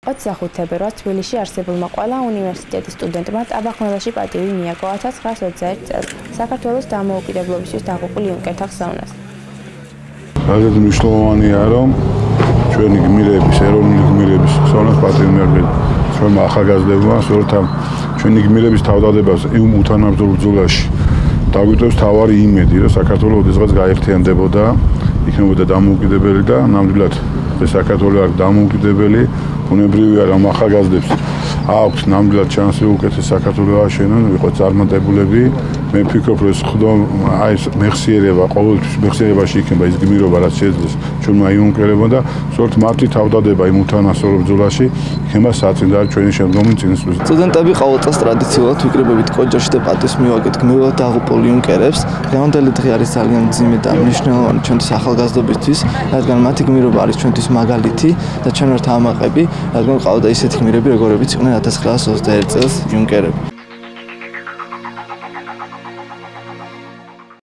25 თებერვალს თბილისში არსებულმა ყველა უნივერსიტეტის სტუდენტმა ტაბახმელაში პატივი მიაგო 1921 წელს საქართველოს დამოუკიდებლობისთვის დაღუპულ იუნკერთა ხსოვნას. Რაღაც მნიშვნელოვანია, რომ ჩვენი გმირების, ეროვნული გმირების ხსოვნას პატივი მიაგებდა ჩვენმა ახალგაზრდებმა, სწორედ ამ ჩვენი გმირების თავდადებას უთანამშრომლ ბრძოლაში დაგვიტოვებს თავარი იმედი, რომ საქართველოს ოდესღაც გაერთიანდებოდა, იქნებოდა დამოუკიდებელი და ნამდვილად საქართველოს არ დამოუკიდებელი, უნებრივია რომ ახალგაზრდებს აქვს ნამდვილად შანსი უკეთეს საქართველოს აშენონ, ვიყოთ წარმატებულები. მე ვფიქრობ, რომ ხდომ აი ეს მეხსიერება, ყოველთვის მეხსიერებაში იქნება ის გმირობა, რაც შეძლეს ჩვენმა იუნკერებმა და სწორედ მათი თავდადება იმ უთანასწორო ბრძოლაში იქნება საწინდარი ჩვენი შემდგომი წინსვლის. სტუდენტები ყოველწელს ტრადიციულად ვიკრიბებით კოჯოში და პატივს მივაგეთ გმირულად დაღუპულ იუნკერებს. დღევანდელი დღე არის ძალიან მძიმე და მნიშვნელოვანი ჩვენთვის ახალგაზრდობისთვის, რადგან მათი გმირობა არის ჩვენთვის მაგალითი და ჩვენ ვართ ამაყები, რადგან ყავდა ისეთი გმირები, როგორებიც იყვნენ 1921 წელს იუნკერები.